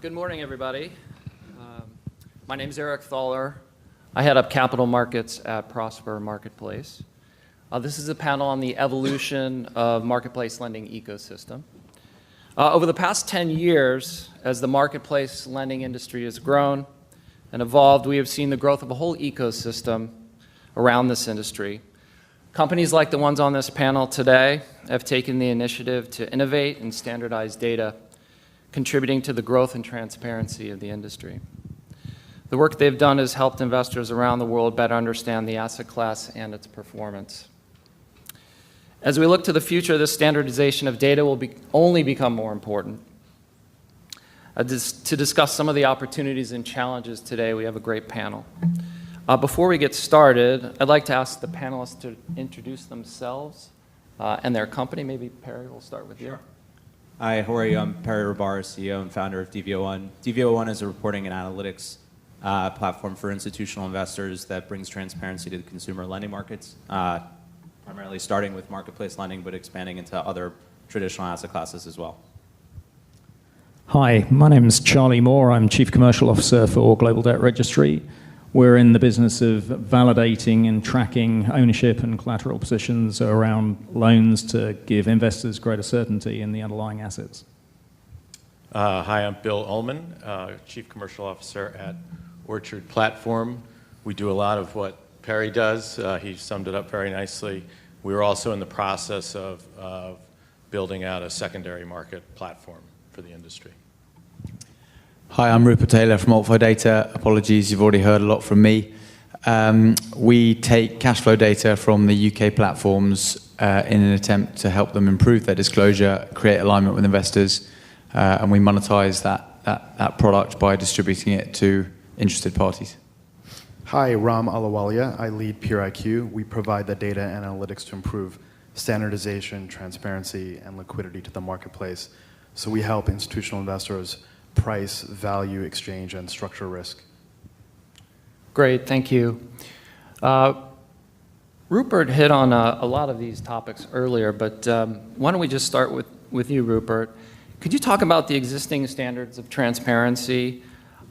Good morning, everybody. My name is Eric Thaller. I head up capital markets at Prosper Marketplace. This is a panel on the evolution of marketplace lending ecosystem. Over the past 10 years, as the marketplace lending industry has grown and evolved, we have seen the growth of a whole ecosystem around this industry. Companies like the ones on this panel today have taken the initiative to innovate and standardize data, contributing to the growth and transparency of the industry. The work they've done has helped investors around the world better understand the asset class and its performance. As we look to the future, this standardization of data will only become more important. To discuss some of the opportunities and challenges today, we have a great panel. Before we get started, I'd like to ask the panelists to introduce themselves and their company. Maybe Perry, we'll start with you. Sure. Hi, how are you? I'm Perry Rahbar, CEO and founder of DV01. DV01 is a reporting and analytics platform for institutional investors that brings transparency to the consumer lending markets, primarily starting with marketplace lending, but expanding into other traditional asset classes as well. Hi, my name is Charlie Moore. I'm Chief Commercial Officer for Global Debt Registry. We're in the business of validating and tracking ownership and collateral positions around loans to give investors greater certainty in the underlying assets. Hi, I'm Bill Ullman, Chief Commercial Officer at Orchard Platform. We do a lot of what Perry does. He summed it up very nicely. We're also in the process of building out a secondary market platform for the industry. Hi, I'm Rupert Thaller from AltFi Data. Apologies, you've already heard a lot from me. We take cash flow data from the UK platforms in an attempt to help them improve their disclosure, create alignment with investors, and we monetize that product by distributing it to interested parties. Hi, Ram Ahluwalia. I lead PeerIQ. We provide the data and analytics to improve standardization, transparency, and liquidity to the marketplace. So we help institutional investors price, value, exchange, and structure risk. Great, thank you. Rupert hit on a lot of these topics earlier, but why don't we just start with you, Rupert. Could you talk about the existing standards of transparency?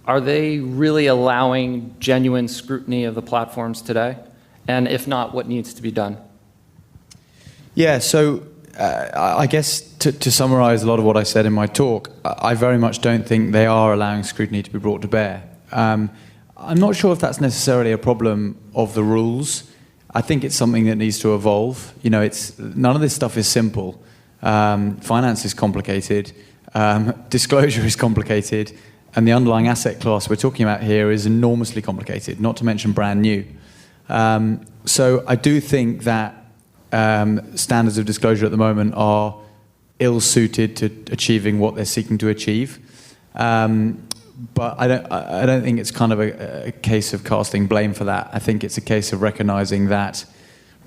Are they really allowing genuine scrutiny of the platforms today? And if not, what needs to be done? Yeah, so I guess to summarize a lot of what I said in my talk, I very much don't think they are allowing scrutiny to be brought to bear. I'm not sure if that's necessarily a problem of the rules. I think it's something that needs to evolve. You know, none of this stuff is simple. Finance is complicated, disclosure is complicated, and the underlying asset class we're talking about here is enormously complicated, not to mention brand new. So I do think that standards of disclosure at the moment are ill-suited to achieving what they're seeking to achieve. But I don't think it's kind of a case of casting blame for that. I think it's a case of recognizing that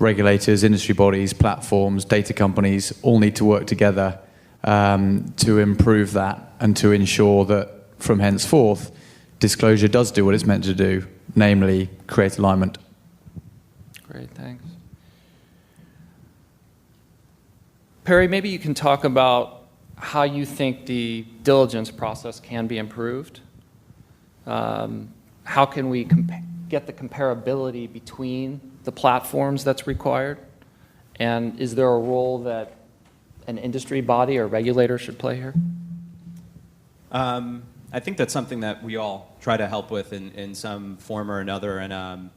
regulators, industry bodies, platforms, data companies all need to work together to improve that and to ensure that from henceforth, disclosure does do what it's meant to do, namely create alignment. Great, thanks. Perry, maybe you can talk about how you think the diligence process can be improved. How can we get the comparability between the platforms that's required? And is there a role that an industry body or regulator should play here? I think that's something that we all try to help with in some form or another. And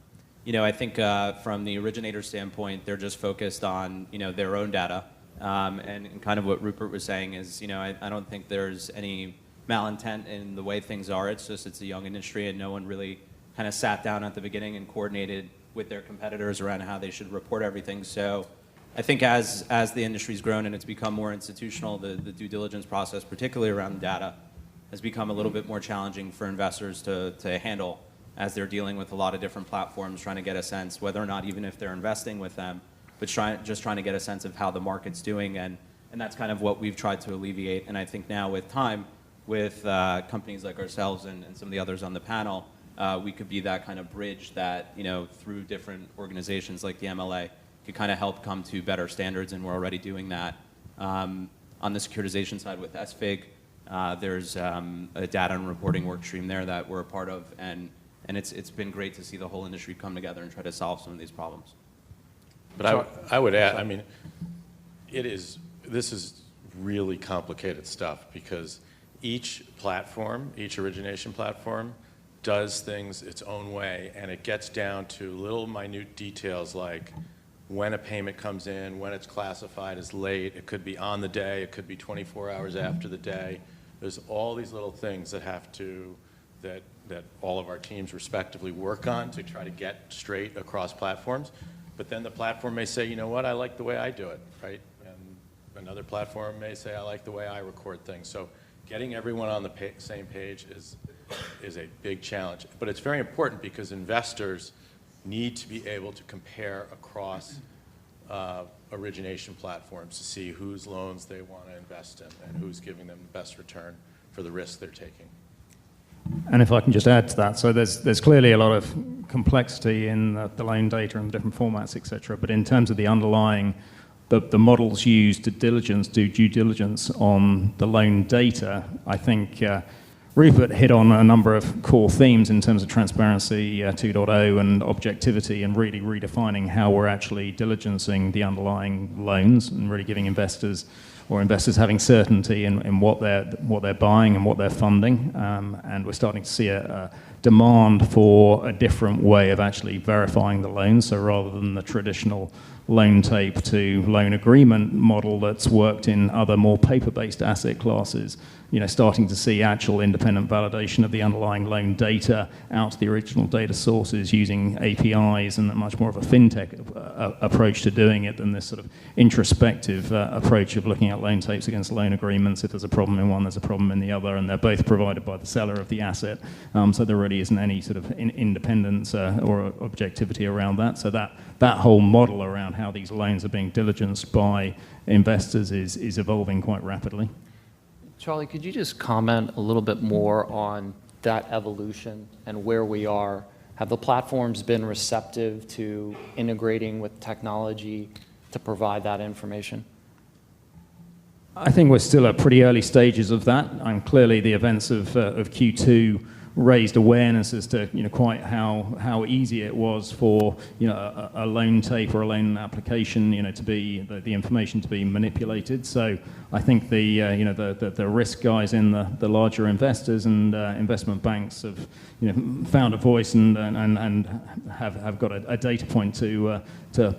you know, I think from the originator standpoint, they're just focused on their own data. And kind of what Rupert was saying is, I don't think there's any malintent in the way things are. It's just it's a young industry, and no one really kind of sat down at the beginning and coordinated with their competitors around how they should report everything. So I think as the industry's grown and it's become more institutional, the due diligence process, particularly around data, has become a little bit more challenging for investors to handle as they're dealing with a lot of different platforms, trying to get a sense whether or not, even if they're investing with them, but just trying to get a sense of how the market's doing, and that's kind of what we've tried to alleviate. And I think now with time, with companies like ourselves and some of the others on the panel, we could be that kind of bridge that, through different organizations like the MLA, could kind of help come to better standards, and we're already doing that. On the securitization side with SFIG, There's a data and reporting work stream there that we're a part of, and it's been great to see the whole industry come together and try to solve some of these problems. But I would add, I mean, this is really complicated stuff because each platform, each origination platform, does things its own way, and it gets down to little minute details like when a payment comes in, when it's classified as late, it could be on the day, it could be 24 hours after the day. There's all these little things that that all of our teams respectively work on to try to get straight across platforms. But then the platform may say, you know what, I like the way I do it, right? And another platform may say, I like the way I record things. So getting everyone on the same page is a big challenge. But it's very important because investors need to be able to compare across origination platforms to see whose loans they want to invest in and who's giving them the best return for the risk they're taking. And if I can just add to that, so there's clearly a lot of complexity in the loan data and the different formats, et cetera, but in terms of the underlying, the models used to do due diligence on the loan data, I think Rupert hit on a number of core themes in terms of transparency 2.0 and objectivity and really redefining how we're actually diligencing the underlying loans and really giving investors having certainty in what they're buying and what they're funding. And we're starting to see a demand for a different way of actually verifying the loans. So rather than the traditional loan tape to loan agreement model that's worked in other more paper-based asset classes, starting to see actual independent validation of the underlying loan data out to the original data sources using APIs and much more of a fintech approach to doing it than this sort of introspective approach of looking at loan tapes against loan agreements. If there's a problem in one, there's a problem in the other, and they're both provided by the seller of the asset. So there really isn't any sort of independence or objectivity around that. So that whole model around how these loans are being diligenced by investors is evolving quite rapidly. Charlie, could you just comment a little bit more on that evolution and where we are? Have the platforms been receptive to integrating with technology to provide that information? I think we're still at pretty early stages of that, and clearly the events of Q2 raised awareness as to quite how easy it was for a loan tape or a loan application to be the information to be manipulated. So I think the risk guys in the larger investors and investment banks have found a voice and have got a data point to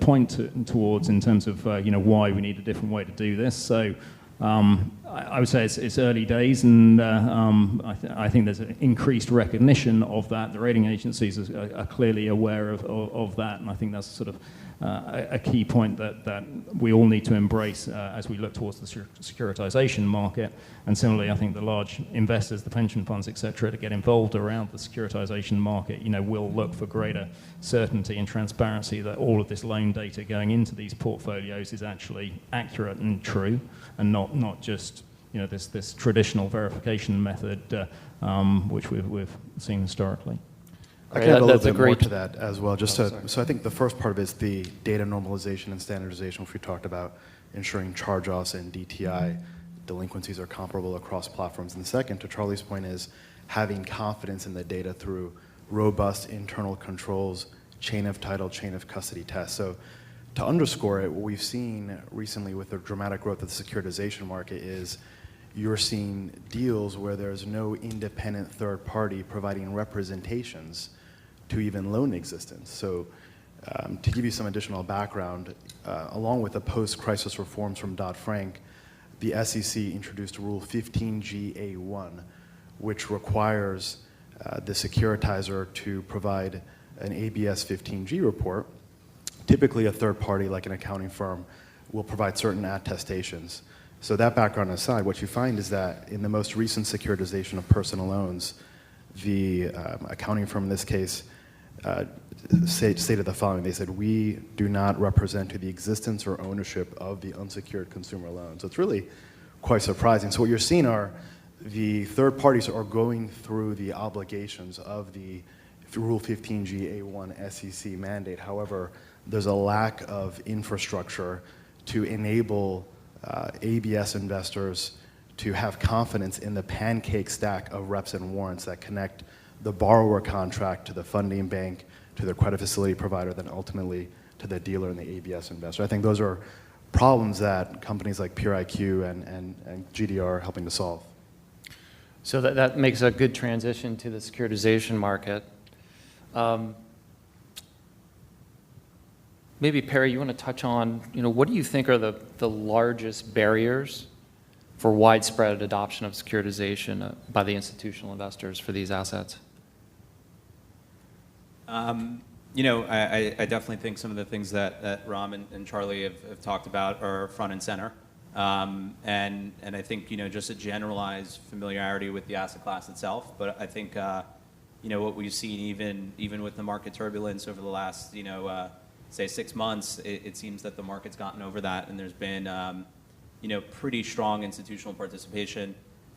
point towards in terms of why we need a different way to do this. So I would say it's early days, and I think there's an increased recognition of that. The rating agencies are clearly aware of that, and I think that's sort of a key point that we all need to embrace as we look towards the securitization market. And similarly, I think the large investors, the pension funds, et cetera, to get involved around the securitization market, will look for greater certainty and transparency that all of this loan data going into these portfolios is actually accurate and true, and not just this traditional verification method which we've seen historically. I can add a little bit more to that as well. So I think the first part of it is the data normalization and standardization, which we talked about, ensuring charge-offs and DTI delinquencies are comparable across platforms. And the second, to Charlie's point, is having confidence in the data through robust internal controls, chain of title, chain of custody tests. So to underscore it, what we've seen recently with the dramatic growth of the securitization market is you're seeing deals where there's no independent third party providing representations to even loan existence. So to give you some additional background, along with the post-crisis reforms from Dodd-Frank, the SEC introduced Rule 15G-A1, which requires the securitizer to provide an ABS 15G report. Typically, a third party, like an accounting firm, will provide certain attestations. So that background aside, what you find is that in the most recent securitization of personal loans, the accounting firm in this case stated the following. They said, "We do not represent to the existence or ownership of the unsecured consumer loan." So it's really quite surprising. So what you're seeing are the third parties are going through the obligations of the Rule 15G-A1 SEC mandate. However, there's a lack of infrastructure to enable ABS investors to have confidence in the pancake stack of reps and warrants that connect the borrower contract to the funding bank, to the credit facility provider, then ultimately to the dealer and the ABS investor. I think those are problems that companies like PeerIQ and GDR are helping to solve. So that makes a good transition to the securitization market. Maybe Perry, you want to touch on, what do you think are the largest barriers for widespread adoption of securitization by the institutional investors for these assets? I definitely think some of the things that Ram and Charlie have talked about are front and center. And I think, just a generalized familiarity with the asset class itself. But I think, what we've seen even with the market turbulence over the last, say 6 months, it seems that the market's gotten over that, and there's been, pretty strong institutional participation.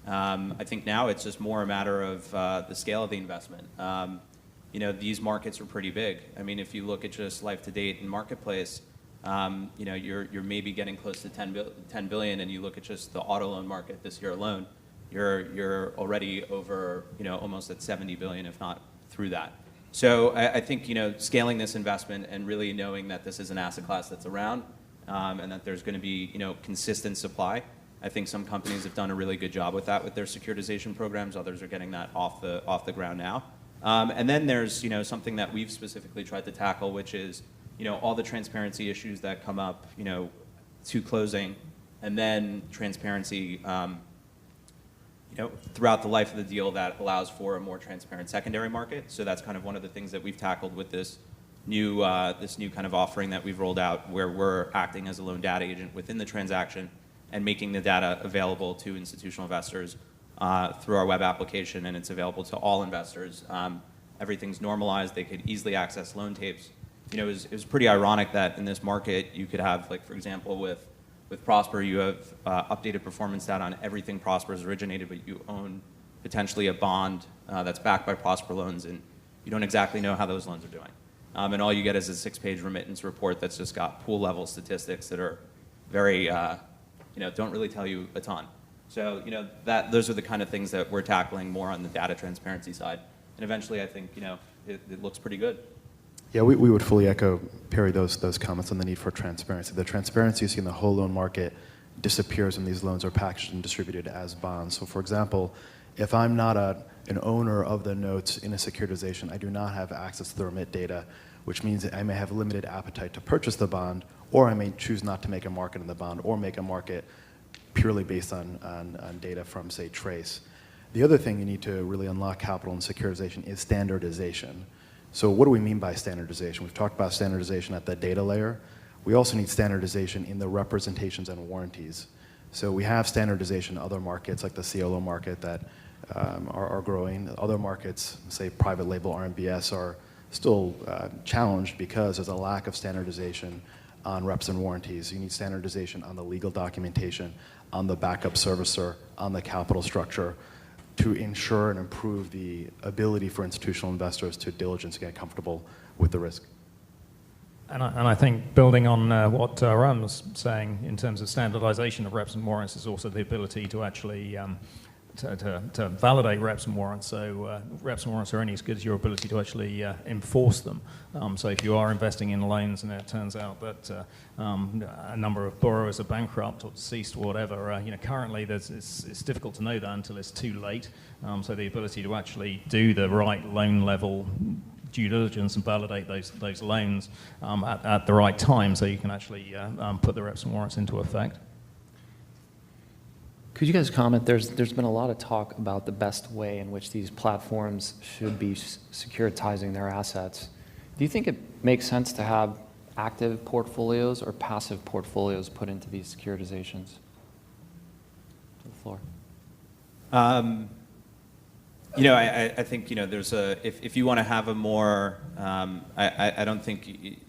I think now it's just more a matter of the scale of the investment. These markets are pretty big. I mean, if you look at just life to date and marketplace, you're maybe getting close to 10 billion, and you look at just the auto loan market this year alone, you're already over, almost at 70 billion, if not through that. So I think, scaling this investment and really knowing that this is an asset class that's around, and that there's going to be, consistent supply. I think some companies have done a really good job with that with their securitization programs. Others are getting that off the ground now. And then there's, something that we've specifically tried to tackle, which is, all the transparency issues that come up, to closing, and then transparency, throughout the life of the deal that allows for a more transparent secondary market. So that's kind of one of the things that we've tackled with this new kind of offering that we've rolled out, where we're acting as a loan data agent within the transaction and making the data available to institutional investors through our web application, and it's available to all investors. Everything's normalized. They could easily access loan tapes. It was pretty ironic that in this market you could have, like, for example, with Prosper, you have updated performance data on everything Prosper has originated, but you own potentially a bond that's backed by Prosper loans, and you don't exactly know how those loans are doing. And all you get is a 6-page remittance report that's just got pool level statistics that are very, don't really tell you a ton. So, those are the kind of things that we're tackling more on the data transparency side. And eventually, I think, it looks pretty good. Yeah, we would fully echo, Perry, those comments on the need for transparency. The transparency you see in the whole loan market disappears when these loans are packaged and distributed as bonds. So, for example, if I'm not an owner of the notes in a securitization, I do not have access to the remit data, which means that I may have limited appetite to purchase the bond, or I may choose not to make a market in the bond, or make a market purely based on data from, say, Trace. The other thing you need to really unlock capital in securitization is standardization. So what do we mean by standardization? We've talked about standardization at the data layer. We also need standardization in the representations and warranties. So we have standardization in other markets, like the CLO market, that are growing. Other markets, say private label RMBS, are still challenged because there's a lack of standardization on reps and warranties. You need standardization on the legal documentation, on the backup servicer, on the capital structure, to ensure and improve the ability for institutional investors to diligence and get comfortable with the risk. And I think building on what Ram was saying in terms of standardization of reps and warrants is also the ability to actually to validate reps and warrants. So reps and warrants are only as good as your ability to actually enforce them. So if you are investing in loans and it turns out that a number of borrowers are bankrupt or deceased or whatever, currently it's difficult to know that until it's too late. So the ability to actually do the right loan level due diligence and validate those loans at the right time, so you can actually put the reps and warrants into effect. Could you guys comment? There's been a lot of talk about the best way in which these platforms should be securitizing their assets. Do you think it makes sense to have active portfolios or passive portfolios put into these securitizations? To the floor. I think, there's if you want to have a more, I don't think,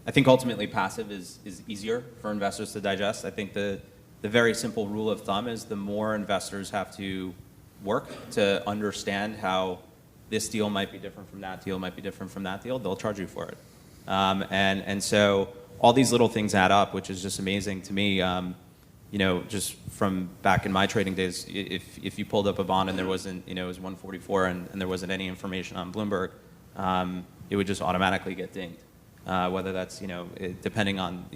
I think ultimately passive is easier for investors to digest. I think the very simple rule of thumb is the more investors have to work to understand how this deal might be different from that deal, might be different from that deal, they'll charge you for it. And so all these little things add up, which is just amazing to me. just from back in my trading days, if you pulled up a bond and there wasn't, it was 144 and there wasn't any information on Bloomberg, it would just automatically get dinged. Whether that's, depending on,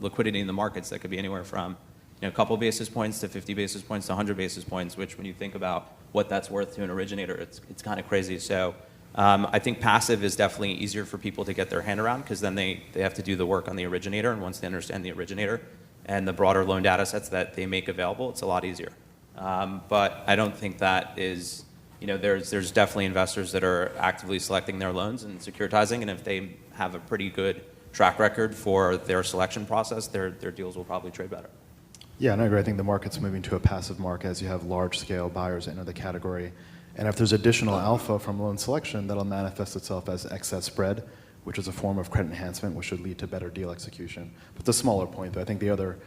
liquidity in the markets, that could be anywhere from, a couple basis points to 50 basis points to 100 basis points, which when you think about what that's worth to an originator, it's kind of crazy. So I think passive is definitely easier for people to get their hand around because then they have to do the work on the originator, and once they understand the originator and the broader loan data sets that they make available, it's a lot easier. But I don't think that is, there's definitely investors that are actively selecting their loans and securitizing, and if they have a pretty good track record for their selection process, their deals will probably trade better. Yeah, and I agree. I think the market's moving to a passive market as you have large-scale buyers enter the category. And if there's additional alpha from loan selection, that'll manifest itself as excess spread, which is a form of credit enhancement, which should lead to better deal execution. But it's a smaller point, though. I think the other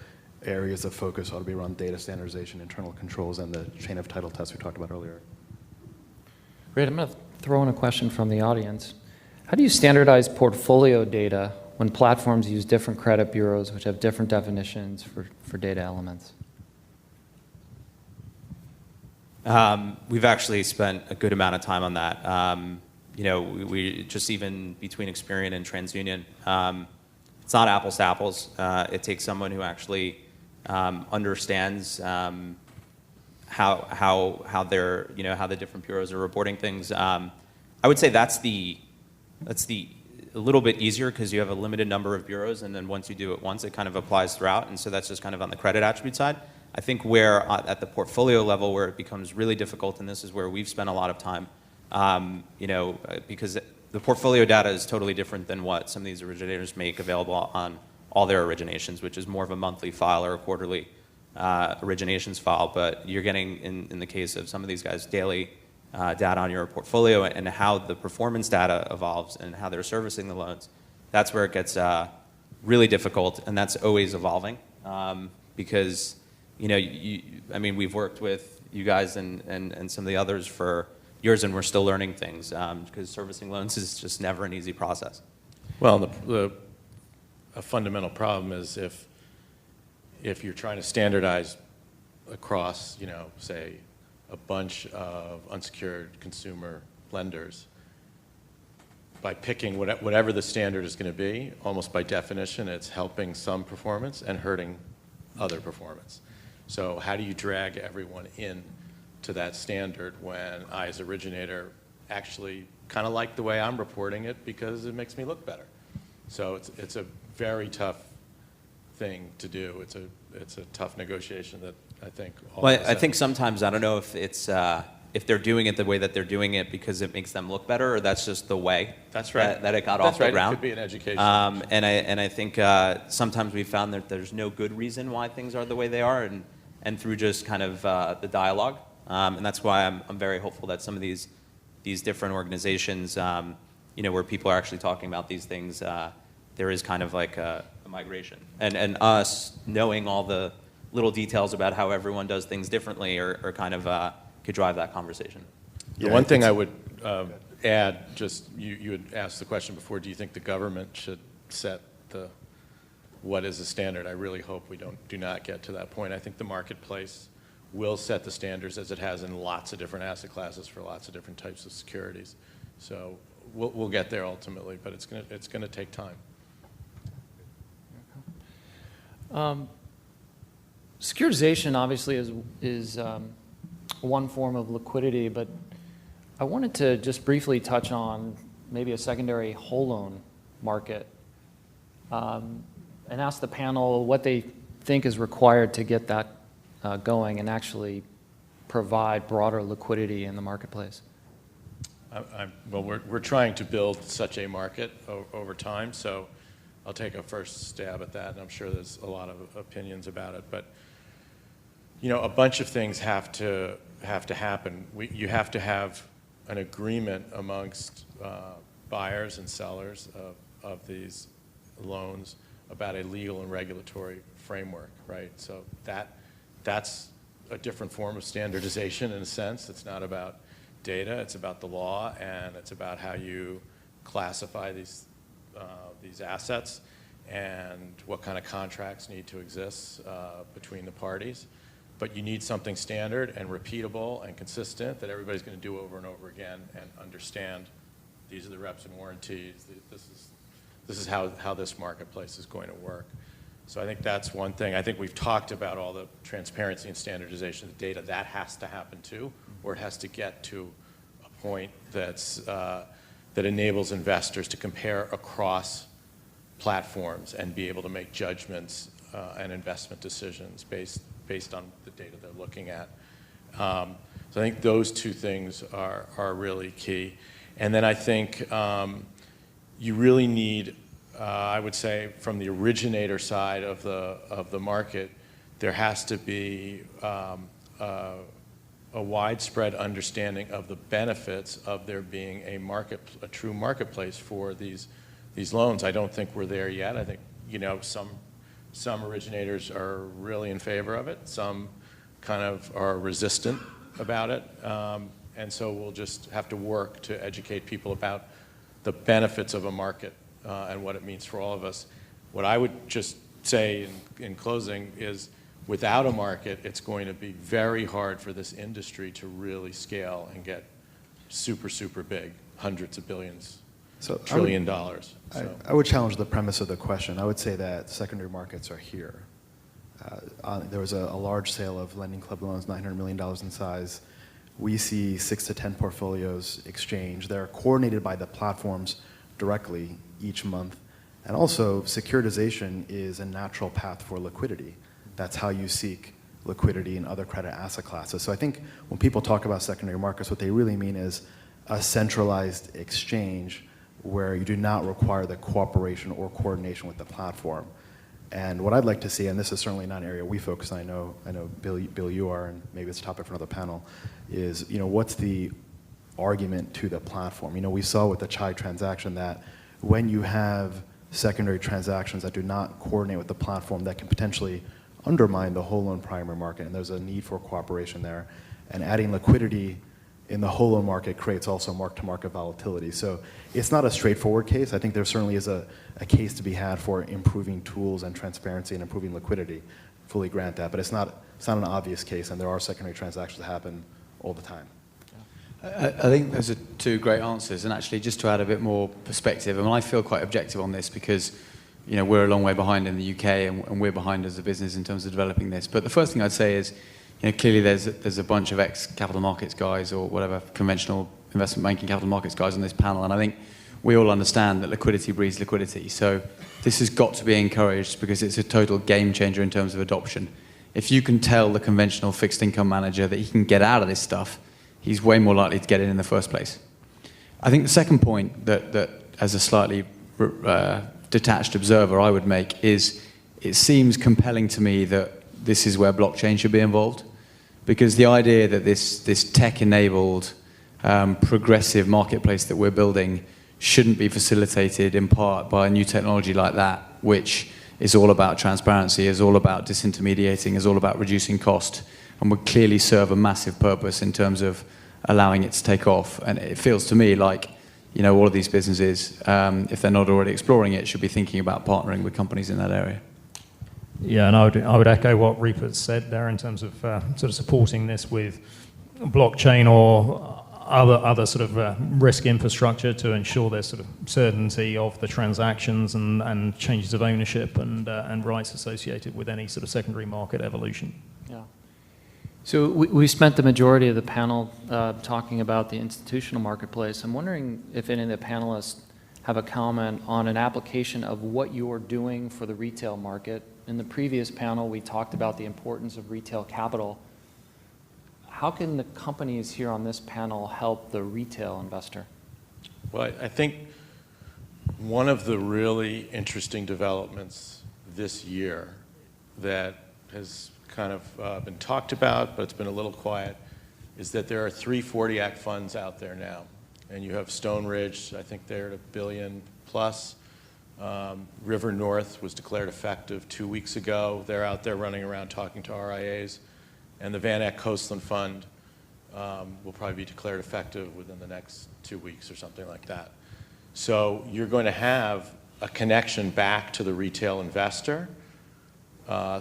areas of focus ought to be around data standardization, internal controls, and the chain of title test we talked about earlier. Great. I'm going to throw in a question from the audience. How do you standardize portfolio data when platforms use different credit bureaus which have different definitions for data elements? We've actually spent a good amount of time on that. We just even between Experian and TransUnion, it's not apples to apples. It takes someone who actually understands how they're, how the different bureaus are reporting things. I would say that's a little bit easier because you have a limited number of bureaus, and then once you do it once, it kind of applies throughout, and so that's just kind of on the credit attribute side. I think where at the portfolio level where it becomes really difficult, and this is where we've spent a lot of time, because the portfolio data is totally different than what some of these originators make available on all their originations, which is more of a monthly file or a quarterly originations file. But you're getting, in the case of some of these guys, daily data on your portfolio and how the performance data evolves and how they're servicing the loans. That's where it gets really difficult, and that's always evolving because we've worked with you guys and some of the others for years, and we're still learning things because servicing loans is just never an easy process. Well, a fundamental problem is if you're trying to standardize across, say, a bunch of unsecured consumer lenders, by picking whatever the standard is going to be, almost by definition, it's helping some performance and hurting other performance. So how do you drag everyone in to that standard when I, as originator, actually kind of like the way I'm reporting it because it makes me look better? So it's a very tough thing to do. It's a tough negotiation that I think all of us I think sometimes, I don't know if it's if they're doing it the way that they're doing it because it makes them look better, or that's just the way that's right. that it got off the ground. It could be an education. And I think sometimes we found that there's no good reason why things are the way they are, and through just kind of the dialogue. And that's why I'm very hopeful that some of these different organizations, where people are actually talking about these things, there is kind of like a migration. And us knowing all the little details about how everyone does things differently or kind of could drive that conversation. The one thing I would add, just you had asked the question before, do you think the government should set what is the standard? I really hope we do not get to that point. I think the marketplace will set the standards as it has in lots of different asset classes for lots of different types of securities. So we'll get there ultimately, but it's going to take time. Securitization obviously is one form of liquidity, but I wanted to just briefly touch on maybe a secondary whole loan market and ask the panel what they think is required to get that going and actually provide broader liquidity in the marketplace. Well, we're trying to build such a market over time, so I'll take a first stab at that, and I'm sure there's a lot of opinions about it. But a bunch of things have to happen. You have to have an agreement amongst buyers and sellers of these loans about a legal and regulatory framework, right? So that's a different form of standardization in a sense. It's not about data, it's about the law, and it's about how you classify these assets. and what kind of contracts need to exist between the parties. But you need something standard and repeatable and consistent that everybody's going to do over and over again and understand these are the reps and warranties. This is how this marketplace is going to work. So I think that's one thing. I think we've talked about all the transparency and standardization of the data. That has to happen too, or it has to get to a point that enables investors to compare across platforms and be able to make judgments and investment decisions based on the data they're looking at. So I think those two things are really key. And then I think you really need, I would say, from the originator side of the market, there has to be a widespread understanding of the benefits of there being a true marketplace for these loans. I don't think we're there yet. I think some originators are really in favor of it. Some kind of are resistant about it. And so we'll just have to work to educate people about the benefits of a market and what it means for all of us. What I would just say in closing is without a market, it's going to be very hard for this industry to really scale and get super, super big, hundreds of billions, $1 trillion. I would challenge the premise of the question. I would say that secondary markets are here. There was a large sale of lending club loans, $900 million in size. We see 6 to 10 portfolios exchange. They're coordinated by the platforms directly each month. And also, securitization is a natural path for liquidity. That's how you seek liquidity in other credit asset classes. So I think when people talk about secondary markets, what they really mean is a centralized exchange where you do not require the cooperation or coordination with the platform. And what I'd like to see, and this is certainly not an area we focus on, I know Bill, you are, and maybe it's a topic for another panel, is what's the argument to the platform? We saw with the Chai transaction that when you have secondary transactions that do not coordinate with the platform, that can potentially undermine the whole loan primary market, and there's a need for cooperation there. And adding liquidity in the whole loan market creates also mark-to-market volatility. So it's not a straightforward case. I think there certainly is a case to be had for improving tools and transparency and improving liquidity. Fully grant that, but it's not an obvious case, and there are secondary transactions that happen all the time. I think those are two great answers, and actually just to add a bit more perspective, I feel quite objective on this because we're a long way behind in the UK, and we're behind as a business in terms of developing this. But the first thing I'd say is, clearly there's a bunch of ex-capital markets guys or whatever, conventional investment banking capital markets guys on this panel, and I think we all understand that liquidity breeds liquidity. So this has got to be encouraged because it's a total game changer in terms of adoption. If you can tell the conventional fixed income manager that he can get out of this stuff, he's way more likely to get in the first place. I think the second point that as a slightly detached observer I would make is it seems compelling to me that this is where blockchain should be involved, because the idea that this tech-enabled progressive marketplace that we're building shouldn't be facilitated in part by a new technology like that, which is all about transparency, is all about disintermediating, is all about reducing cost, and would clearly serve a massive purpose in terms of allowing it to take off. And it feels to me like all of these businesses, if they're not already exploring it, should be thinking about partnering with companies in that area. Yeah, and I would echo what Rupert said there in terms of sort of supporting this with blockchain or other sort of risk infrastructure to ensure there's sort of certainty of the transactions and changes of ownership and rights associated with any sort of secondary market evolution. Yeah. So we spent the majority of the panel talking about the institutional marketplace. I'm wondering if any of the panelists have a comment on an application of what you're doing for the retail market. In the previous panel, we talked about the importance of retail capital. How can the companies here on this panel help the retail investor? Well, I think one of the really interesting developments this year that has kind of been talked about, but it's been a little quiet, is that there are 3 40 Act funds out there now. And you have Stone Ridge, I think they're at $1 billion plus. River North was declared effective 2 weeks ago. They're out there running around talking to RIAs. And the Van Eck Coastland Fund will probably be declared effective within the next 2 weeks or something like that. So you're going to have a connection back to the retail investor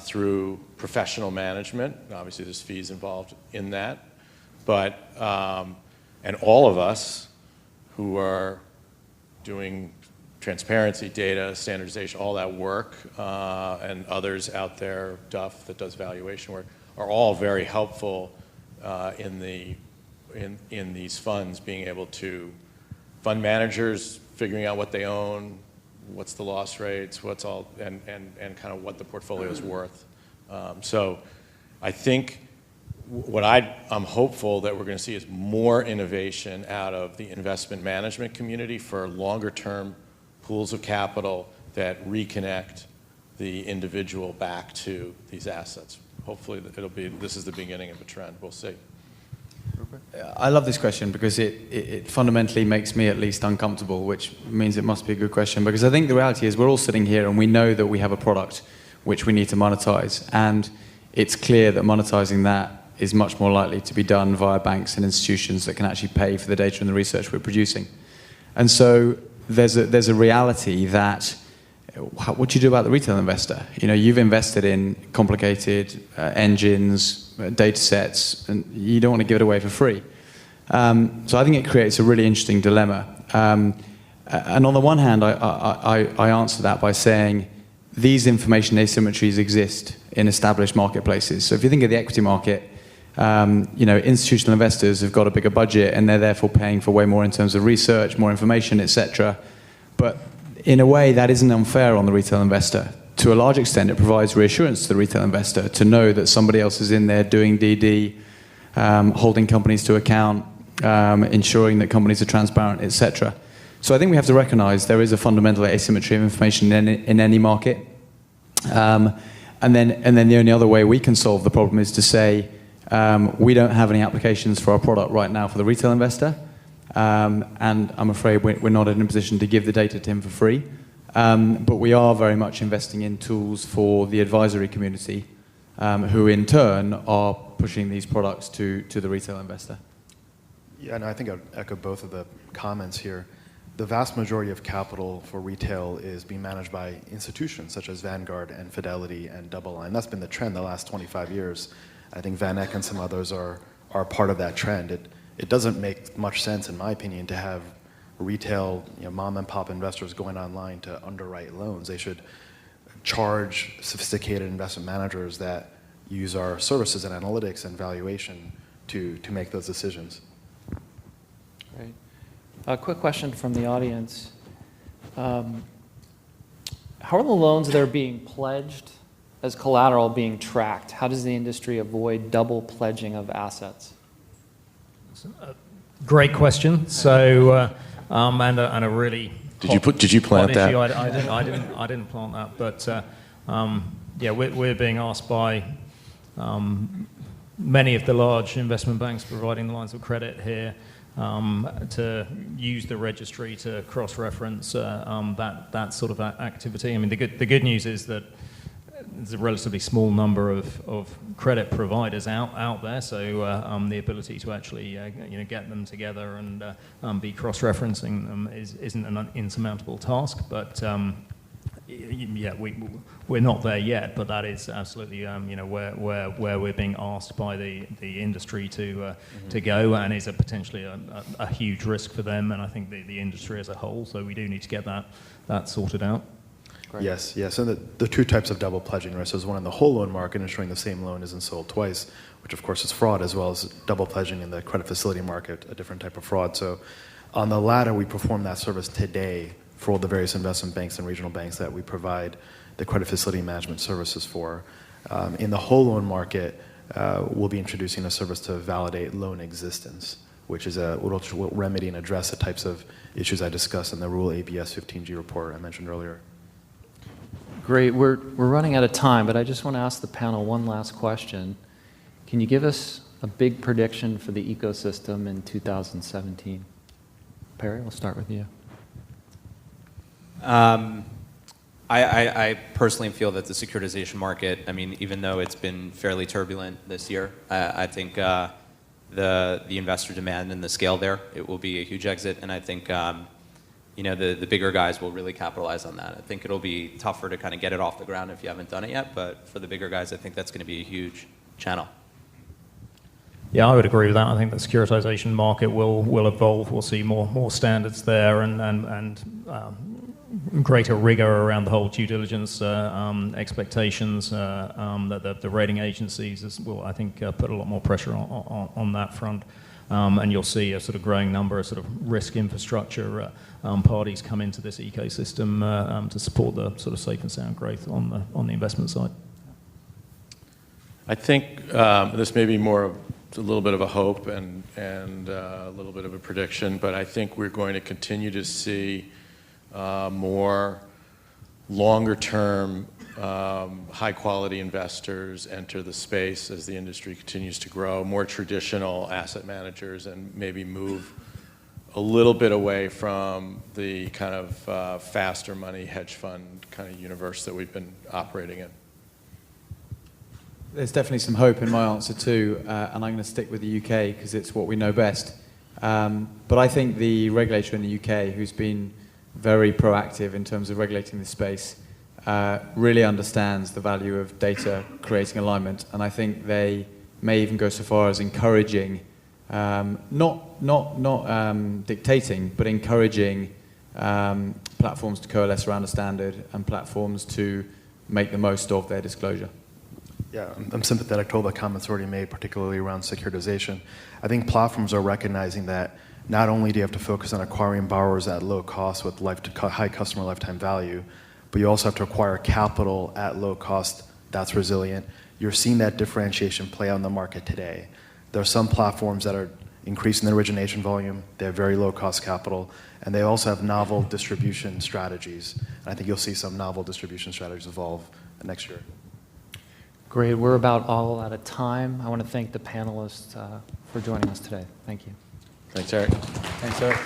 through professional management. Obviously, there's fees involved in that. But, and all of us who are doing transparency, data, standardization, all that work, and others out there, Duff that does valuation work, are all very helpful in these funds, being able to fund managers figuring out what they own, what's the loss rates, what's all, and kind of what the portfolio is worth. So I think what I'm hopeful that we're going to see is more innovation out of the investment management community for longer term pools of capital that reconnect the individual back to these assets. Hopefully this is the beginning of a trend. We'll see. I love this question because it fundamentally makes me at least uncomfortable, which means it must be a good question, because I think the reality is we're all sitting here and we know that we have a product which we need to monetize, and it's clear that monetizing that is much more likely to be done via banks and institutions that can actually pay for the data and the research we're producing. And so there's a reality that what do you do about the retail investor? You know, you've invested in complicated engines, data sets, and you don't want to give it away for free. So I think it creates a really interesting dilemma. And on the one hand, I answer that by saying these information asymmetries exist in established marketplaces. So if you think of the equity market, you know, institutional investors have got a bigger budget and they're therefore paying for way more in terms of research, more information, etc. But in a way, that isn't unfair on the retail investor. To a large extent, it provides reassurance to the retail investor to know that somebody else is in there doing DD, holding companies to account, ensuring that companies are transparent, etc. So I think we have to recognize there is a fundamental asymmetry of information in any market. And then the only other way we can solve the problem is to say, we don't have any applications for our product right now for the retail investor. And I'm afraid we're not in a position to give the data to him for free. But we are very much investing in tools for the advisory community, who in turn are pushing these products to the retail investor. Yeah, and I think I'd echo both of the comments here. The vast majority of capital for retail is being managed by institutions such as Vanguard and Fidelity and DoubleLine. That's been the trend the last 25 years. I think Van Eck and some others are part of that trend. It doesn't make much sense, in my opinion, to have retail, mom and pop investors going online to underwrite loans. They should charge sophisticated investment managers that use our services and analytics and valuation to make those decisions. Great. A quick question from the audience. How are the loans that are being pledged as collateral being tracked? How does the industry avoid double pledging of assets? Great question. So, and a really did you plant that? Issue. I didn't plant that, but yeah, we're being asked by many of the large investment banks providing the lines of credit here to use the registry to cross-reference that sort of activity. I mean, the good news is that there's a relatively small number of credit providers out there, so the ability to actually get them together and be cross-referencing them isn't an insurmountable task. But yeah, we're not there yet. But that is absolutely where we're being asked by the industry to go, and is potentially a huge risk for them, and I think the industry as a whole. So we do need to get that sorted out. Great. Yes. And the two types of double pledging risk is one in the whole loan market, ensuring the same loan isn't sold twice, which of course is fraud, as well as double pledging in the credit facility market, a different type of fraud. So on the latter, we perform that service today for all the various investment banks and regional banks that we provide the credit facility management services for. In the whole loan market, we'll be introducing a service to validate loan existence, which is will remedy and address the types of issues I discussed in the Rule ABS 15G report I mentioned earlier. Great. We're running out of time, but I just want to ask the panel one last question. Can you give us a big prediction for the ecosystem in 2017? Perry, we'll start with you. I personally feel that the securitization market, I mean, even though it's been fairly turbulent this year, I think the investor demand and the scale there, it will be a huge exit, and I think the bigger guys will really capitalize on that. I think it'll be tougher to kind of get it off the ground if you haven't done it yet, but for the bigger guys, I think that's going to be a huge channel. Yeah, I would agree with that. I think the securitization market will evolve. We'll see more standards there and greater rigor around the whole due diligence expectations that the rating agencies will, I think, put a lot more pressure on that front. And you'll see a sort of growing number of sort of risk infrastructure parties come into this ecosystem to support the sort of safe and sound growth on the investment side. I think this may be more of a little bit of a hope and a little bit of a prediction, but I think we're going to continue to see more longer-term, high-quality investors enter the space as the industry continues to grow, more traditional asset managers, and maybe move a little bit away from the kind of faster money hedge fund kind of universe that we've been operating in. There's definitely some hope in my answer too, and I'm going to stick with the UK because it's what we know best. But I think the regulator in the UK, who's been very proactive in terms of regulating this space, really understands the value of data creating alignment, and I think they may even go so far as encouraging, not dictating, but encouraging platforms to coalesce around a standard and platforms to make the most of their disclosure. Yeah, I'm sympathetic to all the comments already made, particularly around securitization. I think platforms are recognizing that not only do you have to focus on acquiring borrowers at low cost with high customer lifetime value, but you also have to acquire capital at low cost that's resilient. You're seeing that differentiation play out in the market today. There are some platforms that are increasing their origination volume, they have very low cost capital, and they also have novel distribution strategies. And I think you'll see some novel distribution strategies evolve next year. Great. We're about all out of time. I want to thank the panelists for joining us today. Thank you. Thanks, Eric. Thanks, Eric.